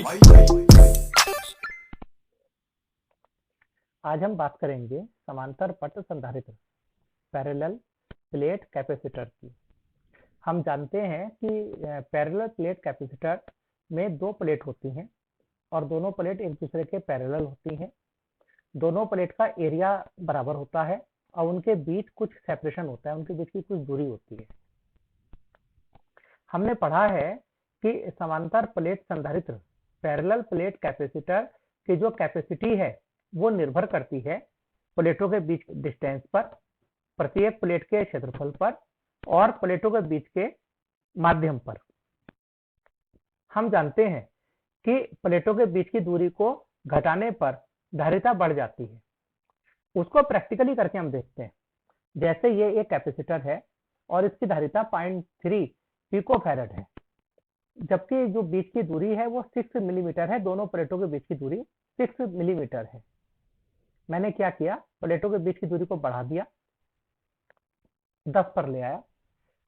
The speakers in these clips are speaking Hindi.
आज हम बात करेंगे समांतर पट संधारित्र पैरेलल प्लेट कैपेसिटर की। हम जानते हैं कि पैरेलल प्लेट कैपेसिटर में दो प्लेट होती हैं और दोनों प्लेट एक दूसरे के पैरेलल होती हैं। दोनों प्लेट का एरिया बराबर होता है और उनके बीच कुछ सेपरेशन होता है, उनके बीच की कुछ दूरी होती है। हमने पढ़ा है कि समांतर प्लेट संधारित्र पैरेलल प्लेट कैपेसिटर की जो कैपेसिटी है वो निर्भर करती है प्लेटों के बीच डिस्टेंस पर, प्रत्येक प्लेट के क्षेत्रफल पर और प्लेटों के बीच के माध्यम पर। हम जानते हैं कि प्लेटों के बीच की दूरी को घटाने पर धारिता बढ़ जाती है। उसको प्रैक्टिकली करके हम देखते हैं। जैसे ये एक कैपेसिटर है और इसकी धारिता 0.3 पिकोफैरड है, जबकि जो बीच की दूरी है वो 6 मिलीमीटर है। दोनों प्लेटों के बीच की दूरी 6 मिलीमीटर है। मैंने क्या किया, प्लेटों के बीच की दूरी को बढ़ा दिया, 10 पर ले आया।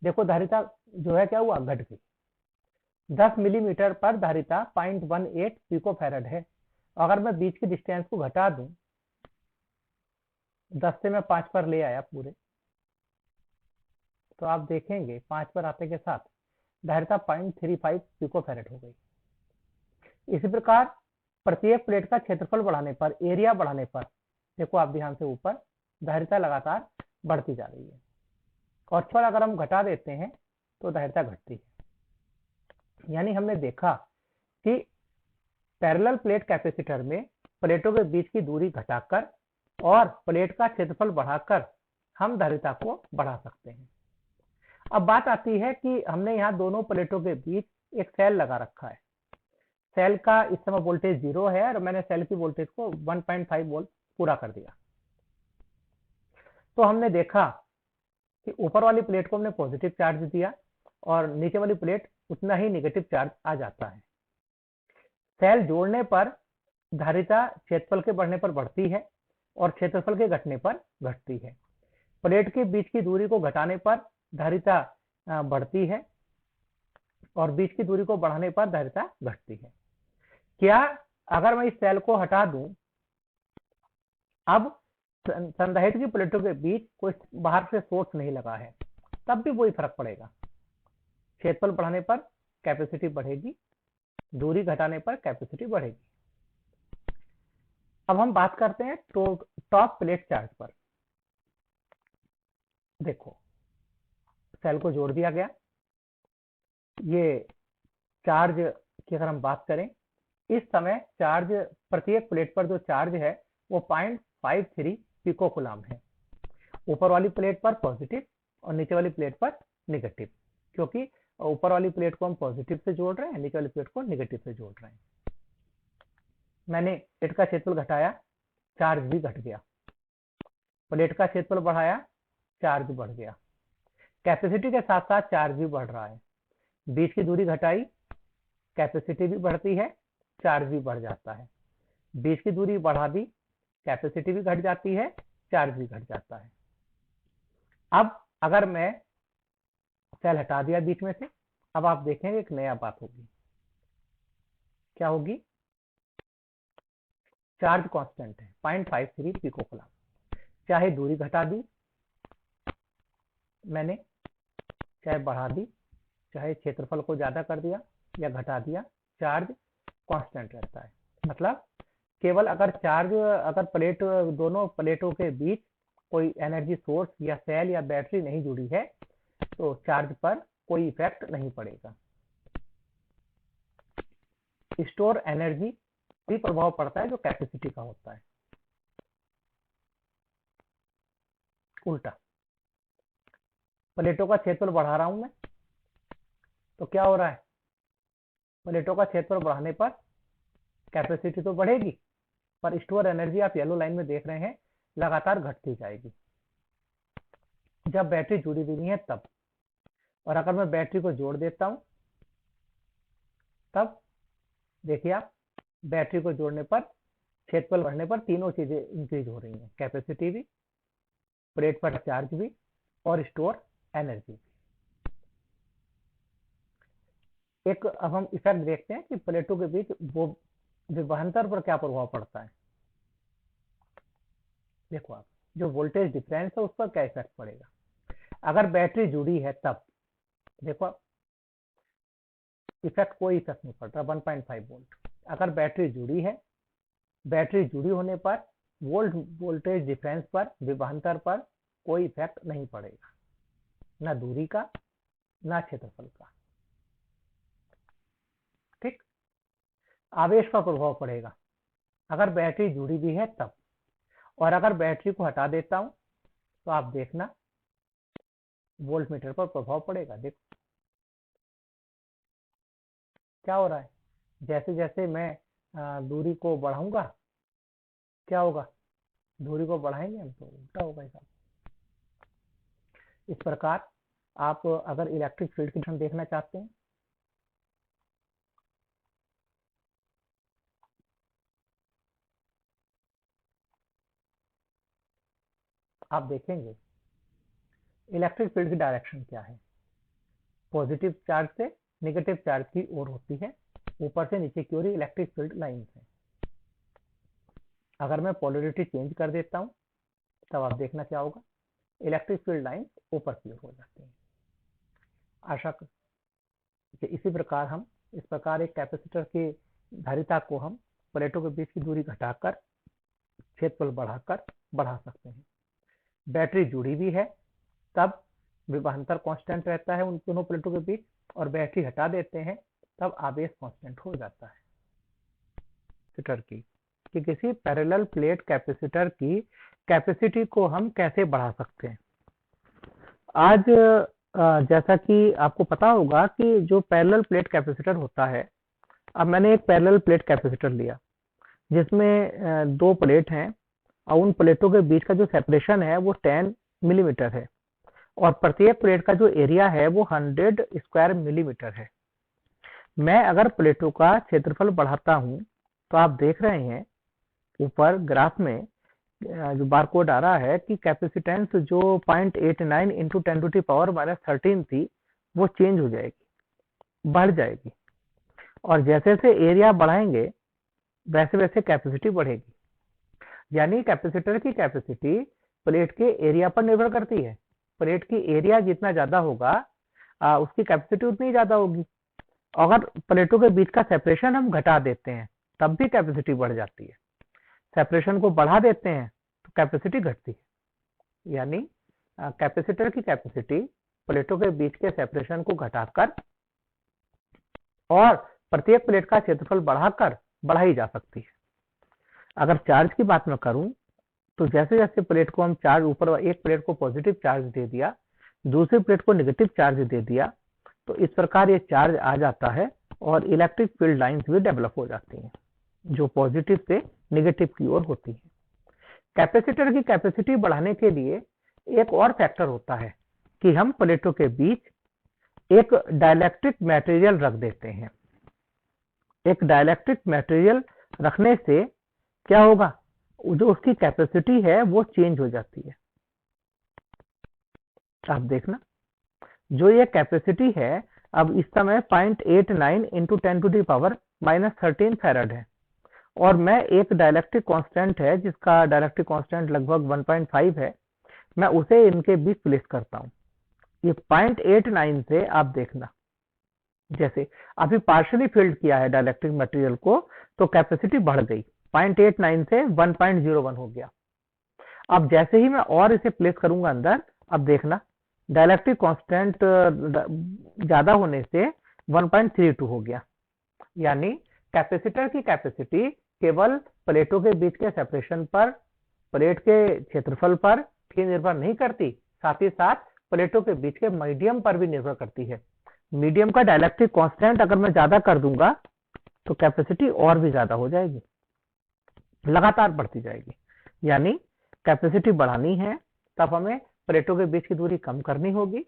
देखो धारिता जो है क्या हुआ, घट गई। 10 मिलीमीटर पर धारिता 0.18 पिकोफैरड है। अगर मैं बीच की डिस्टेंस को घटा दूं, 10 से मैं 5 पर ले आया पूरे, तो आप देखेंगे 5 पर आते के साथ धारिता 0.35 पिकोफैरड हो गई। इसी प्रकार प्रत्येक प्लेट का क्षेत्रफल बढ़ाने पर, एरिया बढ़ाने पर, देखो आप ध्यान से ऊपर, धारिता लगातार बढ़ती जा रही है। और छोड़ अगर हम घटा देते हैं तो धारिता घटती है। यानी हमने देखा कि पैरेलल प्लेट कैपेसिटर में प्लेटों के बीच की दूरी घटाकर और प्लेट का क्षेत्रफल बढ़ाकर हम धारिता को बढ़ा सकते हैं। अब बात आती है कि हमने यहाँ दोनों प्लेटों के बीच एक सेल लगा रखा है। सेल का इस समय वोल्टेज 0 है और मैंने सेल की वोल्टेज को 1.5 वोल्ट पूरा कर दिया। तो हमने देखा कि ऊपर वाली प्लेट को हमने पॉजिटिव चार्ज दिया और नीचे वाली प्लेट उतना ही नेगेटिव चार्ज आ जाता है। सेल जोड़ने पर धारिता क्षेत्रफल के बढ़ने पर बढ़ती है और क्षेत्रफल के घटने पर घटती है। प्लेट के बीच की दूरी को घटाने पर धारिता बढ़ती है और बीच की दूरी को बढ़ाने पर धारिता घटती है। क्या अगर मैं इस सेल को हटा दूं, अब संधारित्र की प्लेटों के बीच कोई बाहर से सोर्स नहीं लगा है, तब भी वही फर्क पड़ेगा। क्षेत्रफल बढ़ाने पर कैपेसिटी बढ़ेगी, दूरी घटाने पर कैपेसिटी बढ़ेगी। अब हम बात करते हैं टॉप प्लेट चार्ज पर। देखो सेल को जोड़ दिया गया। ये चार्ज की अगर हम बात करें, इस समय चार्ज प्रत्येक प्लेट पर जो चार्ज है वो 0.53 पिको कूलम है। ऊपर वाली प्लेट पर पॉजिटिव और नीचे वाली प्लेट पर नेगेटिव, क्योंकि ऊपर वाली प्लेट को हम पॉजिटिव से जोड़ रहे हैं, नीचे वाली प्लेट को नेगेटिव से जोड़ रहे हैं। मैंने प्लेट का क्षेत्रफल घटाया, चार्ज भी घट गया। प्लेट का क्षेत्रफल बढ़ाया, चार्ज बढ़ गया। कैपेसिटी के साथ साथ चार्ज भी बढ़ रहा है। बीच की दूरी घटाई, कैपेसिटी भी बढ़ती है, चार्ज भी बढ़ जाता है। बीच की दूरी बढ़ा दी, कैपेसिटी भी घट जाती है, चार्ज भी घट जाता है। अब अगर मैं सेल हटा दिया बीच में से, अब आप देखेंगे एक नया बात होगी। क्या होगी? चार्ज कांस्टेंट है 0.53 पिको कूलम। चाहे दूरी घटा दी मैंने, चाहे बढ़ा दी, चाहे क्षेत्रफल को ज्यादा कर दिया या घटा दिया, चार्ज कांस्टेंट रहता है। मतलब केवल अगर प्लेट, दोनों प्लेटों के बीच कोई एनर्जी सोर्स या सेल या बैटरी नहीं जुड़ी है तो चार्ज पर कोई इफेक्ट नहीं पड़ेगा। स्टोर एनर्जी भी प्रभाव पड़ता है जो कैपेसिटी का होता है। उल्टा प्लेटों का क्षेत्रफल बढ़ा रहा हूं मैं, तो क्या हो रहा है, प्लेटों का क्षेत्रफल बढ़ाने पर कैपेसिटी तो बढ़ेगी, पर स्टोर एनर्जी आप येलो लाइन में देख रहे हैं लगातार घटती जाएगी जब बैटरी जुड़ी हुई नहीं है तब। और अगर मैं बैटरी को जोड़ देता हूं तब देखिए आप, बैटरी को जोड़ने पर, क्षेत्रफल बढ़ने पर तीनों चीजें इंक्रीज हो रही हैं, कैपेसिटी भी, प्लेट पर चार्ज भी और स्टोर एनर्जी भी। एक अब हम इफेक्ट देखते हैं कि प्लेटों के बीच वो विभवांतर पर क्या प्रभाव पड़ता है। देखो आप, जो वोल्टेज डिफरेंस है उस पर क्या इफेक्ट पड़ेगा। अगर बैटरी जुड़ी है तब देखो आप, इफेक्ट कोई इफेक्ट नहीं पड़ रहा 1.5 वोल्ट। अगर बैटरी जुड़ी है, बैटरी जुड़ी होने पर वोल्टेज डिफरेंस पर, विभवांतर पर कोई इफेक्ट नहीं पड़ेगा, ना दूरी का ना क्षेत्रफल का। ठीक। आवेश पर प्रभाव पड़ेगा अगर बैटरी जुड़ी भी है तब, और अगर बैटरी को हटा देता हूं तो आप देखना वोल्ट मीटर पर प्रभाव पड़ेगा। देखो क्या हो रहा है, जैसे जैसे मैं दूरी को बढ़ाऊंगा क्या होगा, दूरी को बढ़ाएंगे हम तो उल्टा होगा हिसाब। इस प्रकार आप अगर इलेक्ट्रिक फील्ड की डायरेक्शन देखना चाहते हैं, आप देखेंगे इलेक्ट्रिक फील्ड की डायरेक्शन क्या है, पॉजिटिव चार्ज से नेगेटिव चार्ज की ओर होती है, ऊपर से नीचे की ओर इलेक्ट्रिक फील्ड लाइन है। अगर मैं पोलरिटी चेंज कर देता हूं तब आप देखना क्या होगा, इलेक्ट्रिक फील्ड लाइन ऊपर की ओर हो जाती है। आशा कि इसी प्रकार हम इस प्रकार एक कैपेसिटर की धारिता को हम प्लेटों के बीच की दूरी घटाकर क्षेत्रफल बढ़ाकर बढ़ा सकते हैं। बैटरी जुड़ी भी है तब विभवांतर कांस्टेंट रहता है उन दोनों प्लेटों के बीच, और बैटरी हटा देते हैं तब आवेश कांस्टेंट हो जाता है। कैपेसिटर की कि किसी पैरेलल प्लेट कैपेसिटर की कैपेसिटी को हम कैसे बढ़ा सकते हैं। आज जैसा कि आपको पता होगा कि जो पैरेलल प्लेट कैपेसिटर होता है, अब मैंने एक पैरेलल प्लेट कैपेसिटर लिया जिसमें दो प्लेट हैं और उन प्लेटों के बीच का जो सेपरेशन है वो 10 मिलीमीटर है, और प्रत्येक प्लेट का जो एरिया है वो 100 स्क्वायर मिलीमीटर है। मैं अगर प्लेटों का क्षेत्रफल बढ़ाता हूं तो आप देख रहे हैं ऊपर ग्राफ में जो बारकोड आ रहा है कि कैपेसिटेंस जो 0.89 इंटू 10⁻⁻13 थी वो चेंज हो जाएगी, बढ़ जाएगी, और जैसे जैसे एरिया बढ़ाएंगे वैसे वैसे कैपेसिटी बढ़ेगी। यानी कैपेसिटर की कैपेसिटी प्लेट के एरिया पर निर्भर करती है। प्लेट की एरिया जितना ज्यादा होगा उसकी कैपेसिटी उतनी ज्यादा होगी। अगर प्लेटों के बीच का सेपरेशन हम घटा देते हैं तब भी कैपेसिटी बढ़ जाती है, सेपरेशन को बढ़ा देते हैं तो कैपेसिटी घटती है। यानी कैपेसिटर की कैपेसिटी प्लेटों के बीच के सेपरेशन को घटाकर और प्रत्येक प्लेट का क्षेत्रफल बढ़ाकर बढ़ाई जा सकती है। अगर चार्ज की बात मैं करूं तो जैसे जैसे प्लेट को हम चार्ज, ऊपर एक प्लेट को पॉजिटिव चार्ज दे दिया, दूसरी प्लेट को नेगेटिव चार्ज दे दिया, तो इस प्रकार ये चार्ज आ जाता है और इलेक्ट्रिक फील्ड लाइंस भी डेवलप हो जाती हैं जो पॉजिटिव से नेगेटिव की ओर होती है। कैपेसिटर की कैपेसिटी बढ़ाने के लिए एक और फैक्टर होता है कि हम प्लेटों के बीच एक डाइलेक्ट्रिक मटेरियल रख देते हैं। एक डाइलेक्ट्रिक मटेरियल रखने से क्या होगा, जो उसकी कैपेसिटी है वो चेंज हो जाती है। आप देखना जो ये कैपेसिटी है अब इस समय 0.89 इंटू 10⁻⁻13 फैराड है, और मैं एक डाइलेक्ट्रिक कांस्टेंट है जिसका डाइलेक्ट्रिक कांस्टेंट लगभग 1.5 है, मैं उसे इनके बीच प्लेस करता हूं। ये 0.89 से आप देखना, जैसे अभी पार्शियली फील्ड किया है डाइलेक्ट्रिक मटेरियल को तो कैपेसिटी बढ़ गई, 0.89 से 1.01 हो गया। अब जैसे ही मैं और इसे प्लेस करूंगा अंदर, अब देखना डाइलेक्ट्रिक कांस्टेंट ज्यादा होने से 1.32 हो गया। यानी कैपेसिटर की कैपेसिटी केवल प्लेटों के बीच के सेपरेशन पर, प्लेट के क्षेत्रफल पर ही निर्भर नहीं करती, साथ ही साथ प्लेटों के बीच के मीडियम पर भी निर्भर करती है। मीडियम का डाइलेक्ट्रिक कांस्टेंट अगर मैं ज्यादा कर दूंगा तो कैपेसिटी और भी ज्यादा हो जाएगी, लगातार बढ़ती जाएगी। यानी कैपेसिटी बढ़ानी है तब हमें प्लेटों के बीच की दूरी कम करनी होगी,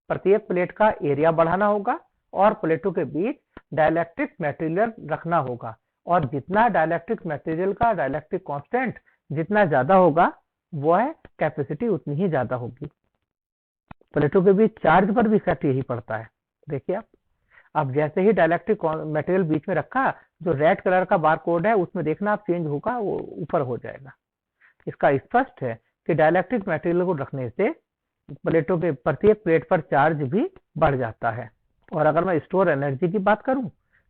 प्रत्येक प्लेट का एरिया बढ़ाना होगा और प्लेटों के बीच डाइलेक्ट्रिक मटेरियल रखना होगा, और जितना डाइलेक्ट्रिक मटेरियल का डाइलेक्ट्रिक कांस्टेंट जितना ज्यादा होगा वह कैपेसिटी उतनी ही ज्यादा होगी। प्लेटों के बीच चार्ज पर भी इफेक्ट यही पड़ता है। देखिए आप, अब जैसे ही डाइलेक्ट्रिक मटेरियल बीच में रखा, जो रेड कलर का बार कोड है उसमें देखना आप चेंज होगा, वो ऊपर हो जाएगा। इसका स्पष्ट है कि डाइलेक्ट्रिक मटेरियल को रखने से प्लेटों के प्रत्येक प्लेट पर चार्ज भी बढ़ जाता है। और अगर मैं स्टोर एनर्जी की बात करूं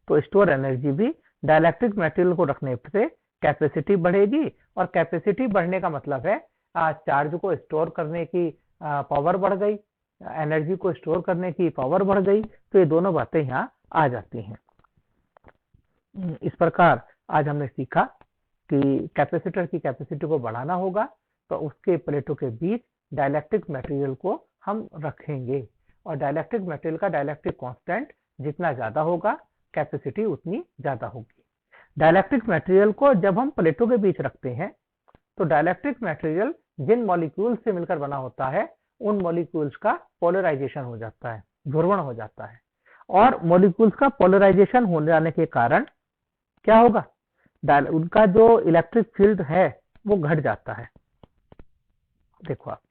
तो स्टोर एनर्जी भी डाइलेक्ट्रिक मटेरियल को रखने से कैपेसिटी बढ़ेगी, और कैपेसिटी बढ़ने का मतलब है चार्ज को स्टोर करने की पावर बढ़ गई, एनर्जी को स्टोर करने की पावर बढ़ गई। तो ये दोनों बातें यहाँ आ जाती हैं। इस प्रकार आज हमने सीखा कि कैपेसिटर की कैपेसिटी को बढ़ाना होगा तो उसके प्लेटों के बीच डाइलेक्ट्रिक मटेरियल को हम रखेंगे, और डाइलेक्ट्रिक मटेरियल का डाइलेक्ट्रिक कांस्टेंट जितना ज्यादा होगा कैपेसिटी उतनी ज्यादा होगी। डाइलेक्ट्रिक मटेरियल को जब हम प्लेटों के बीच रखते हैं तो डाइलेक्ट्रिक मटेरियल जिन मॉलिक्यूल से मिलकर बना होता है उन मॉलिक्यूल्स का पोलराइजेशन हो जाता है, ध्रुवण हो जाता है, और मॉलिक्यूल्स का पोलराइजेशन हो जाने के कारण क्या होगा, उनका जो इलेक्ट्रिक फील्ड है वो घट जाता है। देखो आप,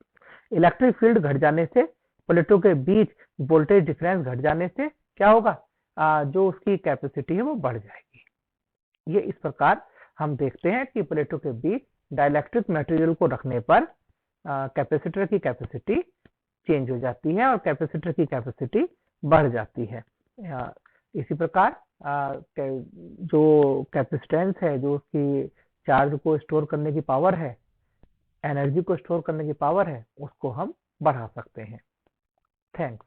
इलेक्ट्रिक फील्ड घट जाने से प्लेटों के बीच वोल्टेज डिफरेंस घट जाने से क्या होगा, जो उसकी कैपेसिटी है वो बढ़ जाएगी। ये इस प्रकार हम देखते हैं कि प्लेटों के बीच डाइलेक्ट्रिक मटेरियल को रखने पर कैपेसिटर की कैपेसिटी चेंज हो जाती है और कैपेसिटर की कैपेसिटी बढ़ जाती है। इसी प्रकार जो कैपेसिटेंस है, जो उसकी चार्ज को स्टोर करने की पावर है, एनर्जी को स्टोर करने की पावर है, उसको हम बढ़ा सकते हैं। थैंक्स।